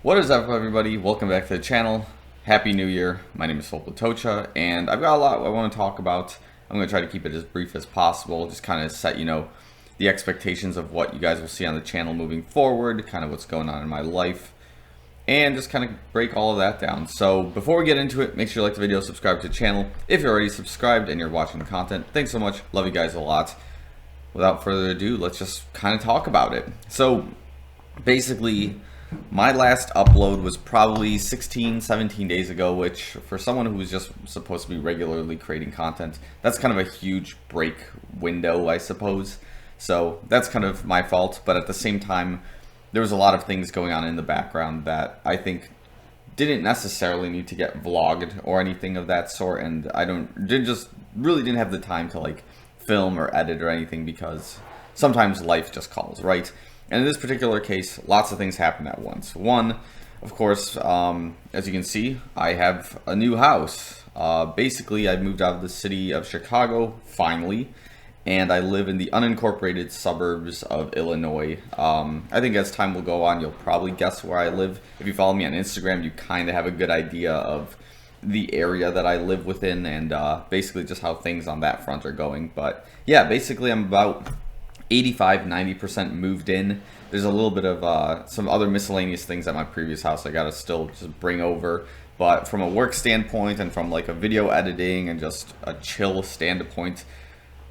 What is up, everybody? Welcome back to the channel. Happy New Year. My name is Filip Latocha, and I've got a lot I want to talk about. I'm going to try to keep it as brief as possible, just kind of set, the expectations of what you guys will see on the channel moving forward, kind of what's going on in my life, and just kind of break all of that down. So before we get into it, make sure you like the video, subscribe to the channel. If you're already subscribed and you're watching the content, thanks so much. Love you guys a lot. Without further ado, let's just kind of talk about it. So basically, my last upload was probably 17 days ago, which for someone who was just supposed to be regularly creating content, that's kind of a huge break window, I suppose. So that's kind of my fault, but at the same time, there was a lot of things going on in the background that I think didn't necessarily need to get vlogged or anything of that sort, and I really didn't have the time to like film or edit or anything because sometimes life just calls, right? And in this particular case, lots of things happen at once. One, of course, as you can see, I have a new house. Basically, I moved out of the city of Chicago, finally, and I live in the unincorporated suburbs of Illinois. I think as time will go on, you'll probably guess where I live. If you follow me on Instagram, you kind of have a good idea of the area that I live within and basically just how things on that front are going. But yeah, basically I'm about 85-90% moved in. There's a little bit of some other miscellaneous things at my previous house I gotta still just bring over, but from a work standpoint and from like a video editing and just a chill standpoint,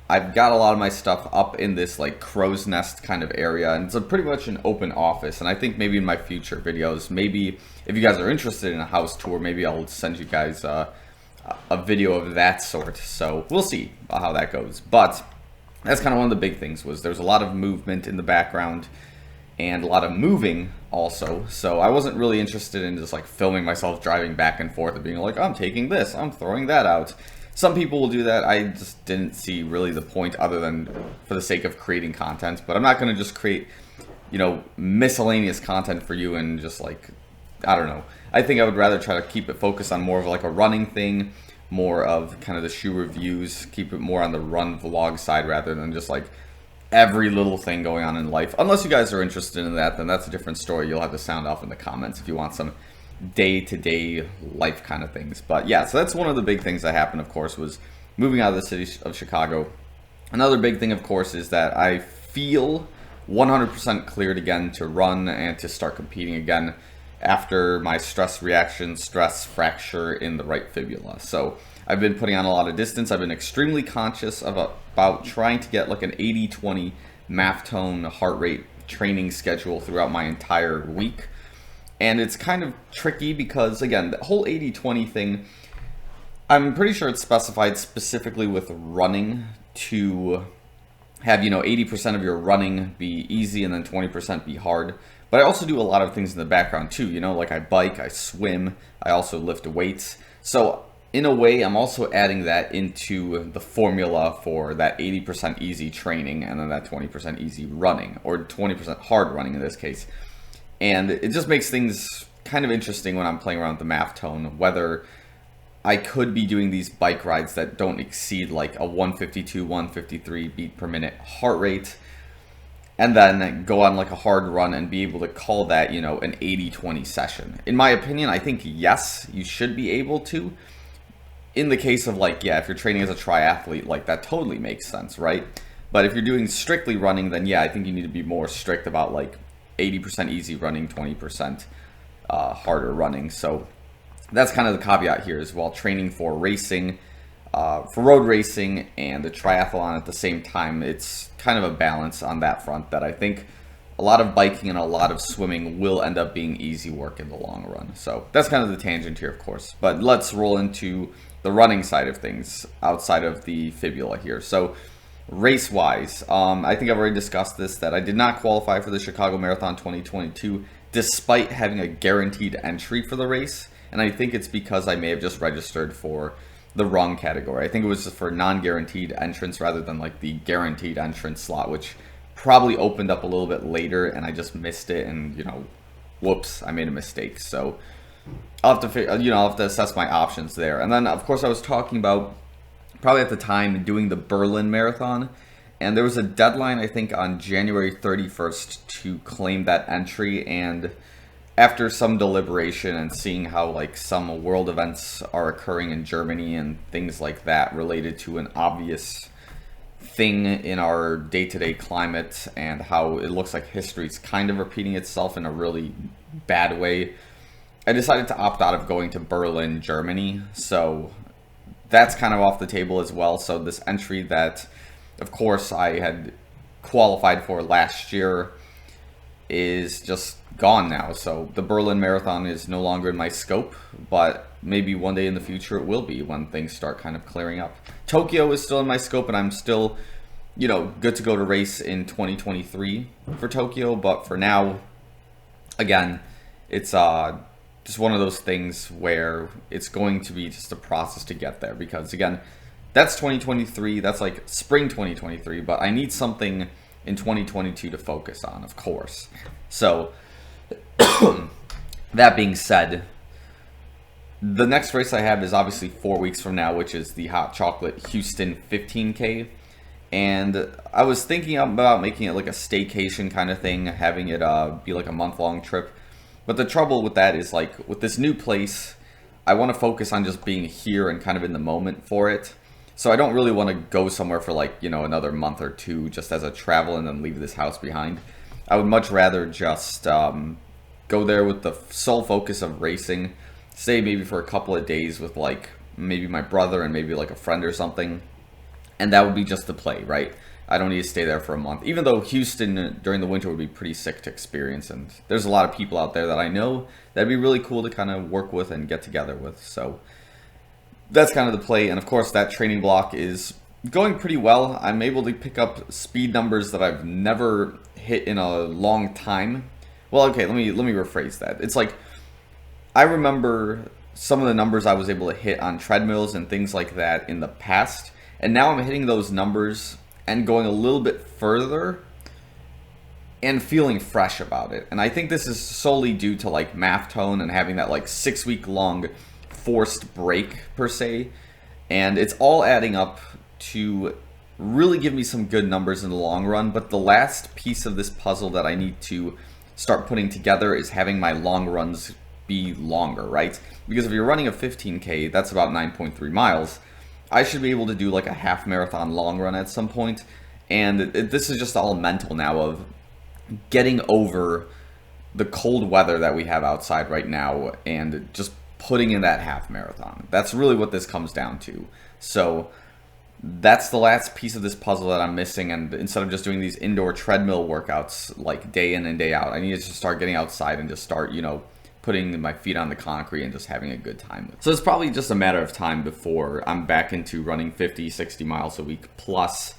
I've got a lot of my stuff up in this like crow's nest kind of area, and it's pretty much an open office. And I think maybe in my future videos, maybe if you guys are interested in a house tour, maybe I'll send you guys a video of that sort. So we'll see how that goes. But that's kind of one of the big things, was there's a lot of movement in the background and a lot of moving also. So I wasn't really interested in just like filming myself driving back and forth and being like, I'm taking this, I'm throwing that out. Some people will do that. I just didn't see really the point other than for the sake of creating content. But I'm not going to just create, miscellaneous content for you and just like, I don't know. I think I would rather try to keep it focused on more of like a running thing, more of kind of the shoe reviews, keep it more on the run vlog side rather than just like every little thing going on in life. Unless you guys are interested in that, then that's a different story. You'll have to sound off in the comments if you want some day-to-day life kind of things. But yeah, so that's one of the big things that happened, of course, was moving out of the city of Chicago. Another big thing, of course, is that I feel 100% cleared again to run and to start competing again after my stress fracture in the right fibula. So I've been putting on a lot of distance. I've been extremely conscious about trying to get like an 80-20 MAF tone heart rate training schedule throughout my entire week. And it's kind of tricky because, again, the whole 80-20 thing, I'm pretty sure it's specified specifically with running to have, 80% of your running be easy and then 20% be hard. But I also do a lot of things in the background too, like I bike, I swim, I also lift weights. So in a way, I'm also adding that into the formula for that 80% easy training and then that 20% easy running, or 20% hard running in this case. And it just makes things kind of interesting when I'm playing around with the MAF tone, whether I could be doing these bike rides that don't exceed like a 152, 153 beat per minute heart rate, and then go on like a hard run and be able to call that, an 80-20 session. In my opinion, I think yes, you should be able to. In the case of like, yeah, if you're training as a triathlete, like that totally makes sense, right? But if you're doing strictly running, then yeah, I think you need to be more strict about like 80% easy running, 20% harder running. So that's kind of the caveat here, is while training for racing, for road racing and the triathlon at the same time, it's kind of a balance on that front that I think a lot of biking and a lot of swimming will end up being easy work in the long run. So that's kind of the tangent here, of course. But let's roll into the running side of things outside of the fibula here. So race-wise, I think I've already discussed this, that I did not qualify for the Chicago Marathon 2022 despite having a guaranteed entry for the race. And I think it's because I may have just registered for the wrong category. I think it was just for non-guaranteed entrance rather than like the guaranteed entrance slot, which probably opened up a little bit later and I just missed it, and whoops, I made a mistake. So I'll have to I'll have to assess my options there. And then of course I was talking about probably at the time doing the Berlin Marathon, and there was a deadline I think on January 31st to claim that entry, and after some deliberation and seeing how like some world events are occurring in Germany and things like that related to an obvious thing in our day-to-day climate, and how it looks like history's kind of repeating itself in a really bad way, I decided to opt out of going to Berlin, Germany. So that's kind of off the table as well. So this entry that, of course, I had qualified for last year is just gone now. So the Berlin Marathon is no longer in my scope, but maybe one day in the future it will be when things start kind of clearing up. Tokyo is still in my scope, and I'm still, good to go to race in 2023 for Tokyo. But for now, again, it's just one of those things where it's going to be just a process to get there, because again, that's 2023, that's like spring 2023, but I need something in 2022 to focus on, of course. So that being said, the next race I have is obviously 4 weeks from now, which is the Hot Chocolate Houston 15K. And I was thinking about making it like a staycation kind of thing, having it be like a month-long trip. But the trouble with that is, like, with this new place, I want to focus on just being here and kind of in the moment for it. So I don't really want to go somewhere for like, another month or two just as a travel and then leave this house behind. I would much rather just go there with the sole focus of racing, stay maybe for a couple of days with like maybe my brother and maybe like a friend or something. And that would be just the play, right? I don't need to stay there for a month. Even though Houston during the winter would be pretty sick to experience. And there's a lot of people out there that I know that'd be really cool to kind of work with and get together with. So that's kind of the play. And of course, that training block is going pretty well. I'm able to pick up speed numbers that I've never hit in a long time. Well, okay, let me rephrase that. It's like, I remember some of the numbers I was able to hit on treadmills and things like that in the past. And now I'm hitting those numbers and going a little bit further and feeling fresh about it. And I think this is solely due to like math tone and having that like 6 week long forced break per se. And it's all adding up to really give me some good numbers in the long run. But the last piece of this puzzle that I need to start putting together is having my long runs be longer, right? Because if you're running a 15K, that's about 9.3 miles. I should be able to do like a half marathon long run at some point. And this is just all mental now of getting over the cold weather that we have outside right now and just putting in that half marathon. That's really what this comes down to. So that's the last piece of this puzzle that I'm missing. And instead of just doing these indoor treadmill workouts like day in and day out, I need to just start getting outside and just start, putting my feet on the concrete and just having a good time. So it's probably just a matter of time before I'm back into running 50, 60 miles a week plus.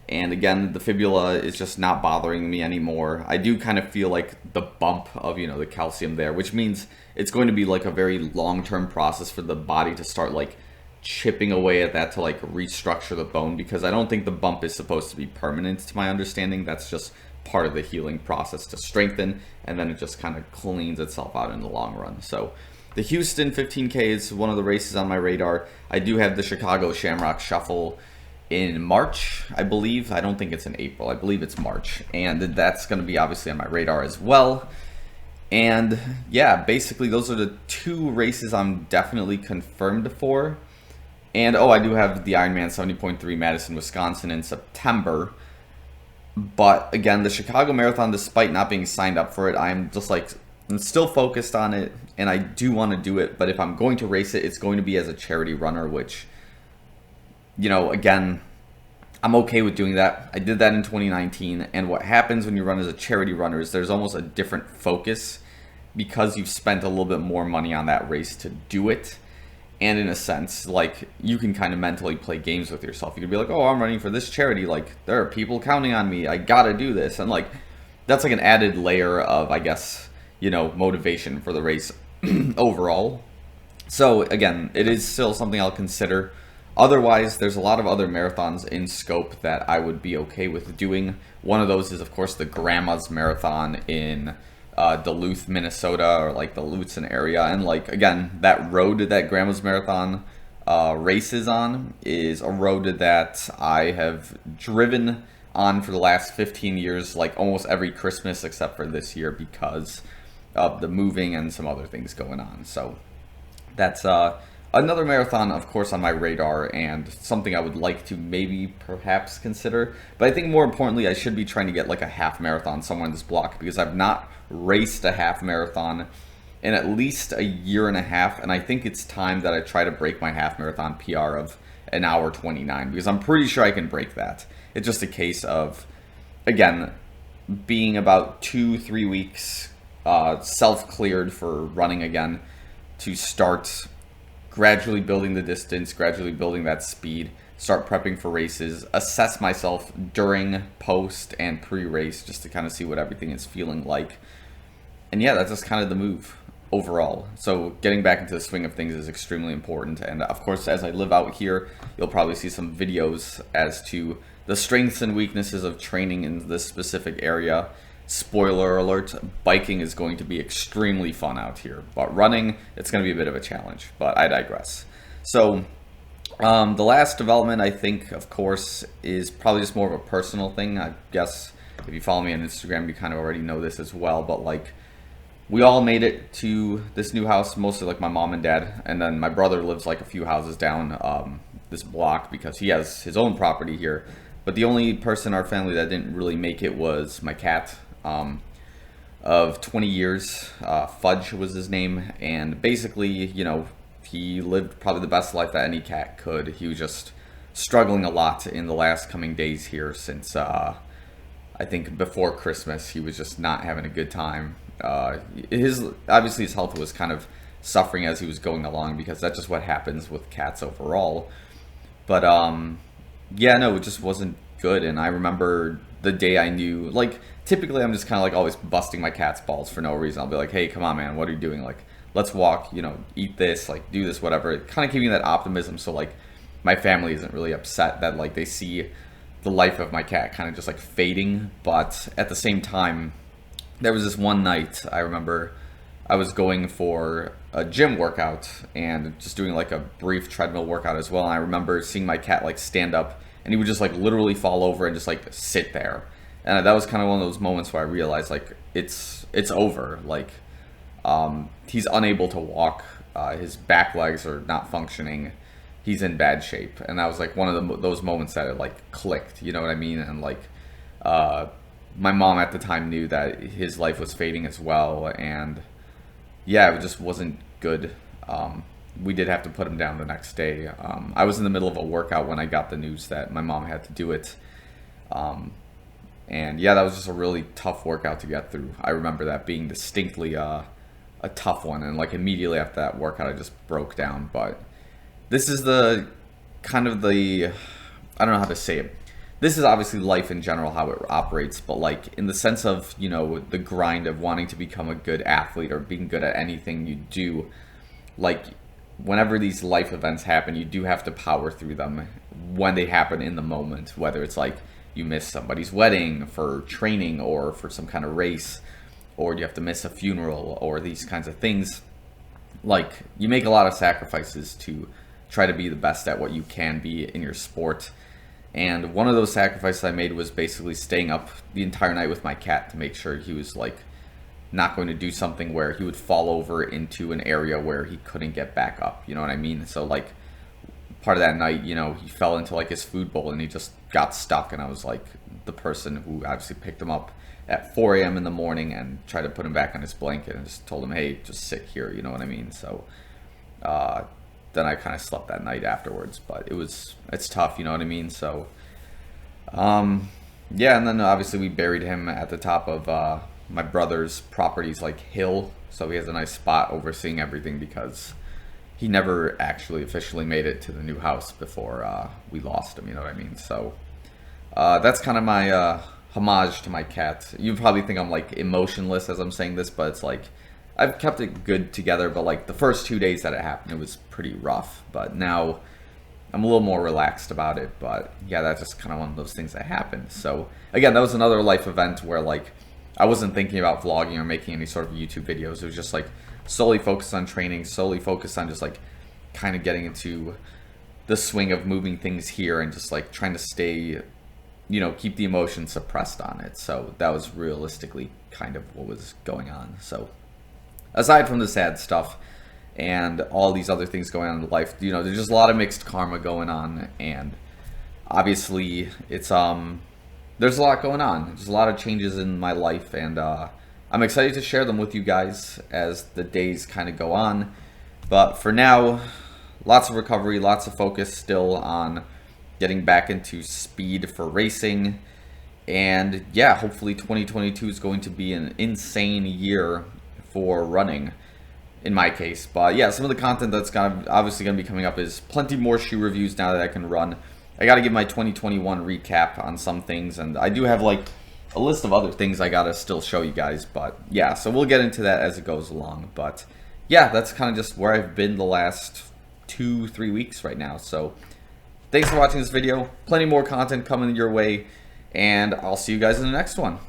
And again, the fibula is just not bothering me anymore. I do kind of feel like the bump of, the calcium there, which means it's going to be like a very long-term process for the body to start like chipping away at that to like restructure the bone, because I don't think the bump is supposed to be permanent, to my understanding. That's just part of the healing process to strengthen, and then it just kind of cleans itself out in the long run. So the Houston 15K is one of the races on my radar. I do have the Chicago Shamrock Shuffle in March, I believe. I don't think it's in April. I believe it's March. And that's going to be obviously on my radar as well. And yeah, basically those are the two races I'm definitely confirmed for. And I do have the Ironman 70.3 Madison, Wisconsin in September. But again, the Chicago Marathon, despite not being signed up for it, I'm still focused on it, and I do want to do it. But if I'm going to race it, it's going to be as a charity runner, which, again, I'm okay with doing that. I did that in 2019, and what happens when you run as a charity runner is there's almost a different focus because you've spent a little bit more money on that race to do it. And in a sense, like, you can kind of mentally play games with yourself. You could be like, oh, I'm running for this charity. Like, there are people counting on me. I got to do this. And, like, that's like an added layer of, I guess, motivation for the race overall. So, again, it is still something I'll consider. Otherwise, there's a lot of other marathons in scope that I would be okay with doing. One of those is, of course, the Grandma's Marathon in Duluth, Minnesota, or like the Lutsen area. And like, again, that road that Grandma's Marathon races on is a road that I have driven on for the last 15 years, like almost every Christmas except for this year, because of the moving and some other things going on. So that's another marathon, of course, on my radar, and something I would like to maybe perhaps consider. But I think more importantly, I should be trying to get like a half marathon somewhere in this block, because I've not raced a half marathon in at least a year and a half, and I think it's time that I try to break my half marathon PR of an hour 29, because I'm pretty sure I can break that. It's just a case of, again, being about 2-3 weeks self-cleared for running again, to start gradually building the distance, gradually building that speed, start prepping for races, assess myself during, post, and pre-race, just to kind of see what everything is feeling like. And yeah, that's just kind of the move overall. So getting back into the swing of things is extremely important. And of course, as I live out here, you'll probably see some videos as to the strengths and weaknesses of training in this specific area. Spoiler alert, biking is going to be extremely fun out here, but running, it's going to be a bit of a challenge, but I digress. So the last development, I think, of course, is probably just more of a personal thing. I guess if you follow me on Instagram, you kind of already know this as well, but like, we all made it to this new house, mostly like my mom and dad, and then my brother lives like a few houses down this block, because he has his own property here. But the only person in our family that didn't really make it was my cat. Of 20 years, Fudge was his name, and basically, you know, he lived probably the best life that any cat could. He was just struggling a lot in the last coming days here, since I think before Christmas he was just not having a good time. Obviously his health was kind of suffering as he was going along, because that's just what happens with cats overall. But yeah, no, it just wasn't good. And I remember the day I knew, like, typically I'm just kind of like always busting my cat's balls for no reason. I'll be like, hey, come on, man, what are you doing? Like, let's walk, you know, eat this, like, do this, whatever. Kind of giving that optimism, so like my family isn't really upset that like they see the life of my cat kind of just like fading. But at the same time, there was this one night I remember I was going for a gym workout and just doing like a brief treadmill workout as well. And I remember seeing my cat like stand up, and he would just like literally fall over and just like sit there. And that was kind of one of those moments where I realized like it's over. Like he's unable to walk. His back legs are not functioning. He's in bad shape. And that was like one of those moments that it like clicked. You know what I mean? And like my mom at the time knew that his life was fading as well. And yeah, it just wasn't good. We did have to put him down the next day. I was in the middle of a workout when I got the news that my mom had to do it. And yeah, that was just a really tough workout to get through. I remember that being distinctly a tough one. And like immediately after that workout, I just broke down. But this is the kind of the, I don't know how to say it. This is obviously life in general, how it operates, but like in the sense of, you know, the grind of wanting to become a good athlete or being good at anything you do, like whenever these life events happen, you do have to power through them when they happen in the moment, whether it's like you miss somebody's wedding for training or for some kind of race, or you have to miss a funeral or these kinds of things. Like you make a lot of sacrifices to try to be the best at what you can be in your sport. And one of those sacrifices I made was basically staying up the entire night with my cat to make sure he was like not going to do something where he would fall over into an area where he couldn't get back up. You know what I mean? So like part of that night, you know, he fell into like his food bowl and he just got stuck. And I was like the person who obviously picked him up at 4 a.m. in the morning and tried to put him back on his blanket and just told him, hey, just sit here. You know what I mean? So then I kind of slept that night afterwards, but it's tough, you know what I mean? So, yeah, and then obviously we buried him at the top of my brother's property's like hill, so he has a nice spot overseeing everything, because he never actually officially made it to the new house before we lost him, you know what I mean? So that's kind of my homage to my cat. You probably think I'm like emotionless as I'm saying this, but it's like I've kept it good together, but like the first 2 days that it happened, it was pretty rough. But now I'm a little more relaxed about it. But yeah, that's just kind of one of those things that happened. So again, that was another life event where like I wasn't thinking about vlogging or making any sort of YouTube videos. It was just like solely focused on training, solely focused on just like kind of getting into the swing of moving things here and just like trying to stay, you know, keep the emotion suppressed on it. So that was realistically kind of what was going on. So aside from the sad stuff and all these other things going on in life, you know, there's just a lot of mixed karma going on, and obviously it's there's a lot going on. There's a lot of changes in my life, and I'm excited to share them with you guys as the days kind of go on. But for now, lots of recovery, lots of focus still on getting back into speed for racing. And yeah, hopefully 2022 is going to be an insane year for running in my case. But yeah, some of the content that's obviously going to be coming up is plenty more shoe reviews now that I can run. I got to give my 2021 recap on some things, and I do have like a list of other things I got to still show you guys. But yeah, so we'll get into that as it goes along. But yeah, that's kind of just where I've been the last 2-3 weeks right now. So thanks for watching this video. Plenty more content coming your way, and I'll see you guys in the next one.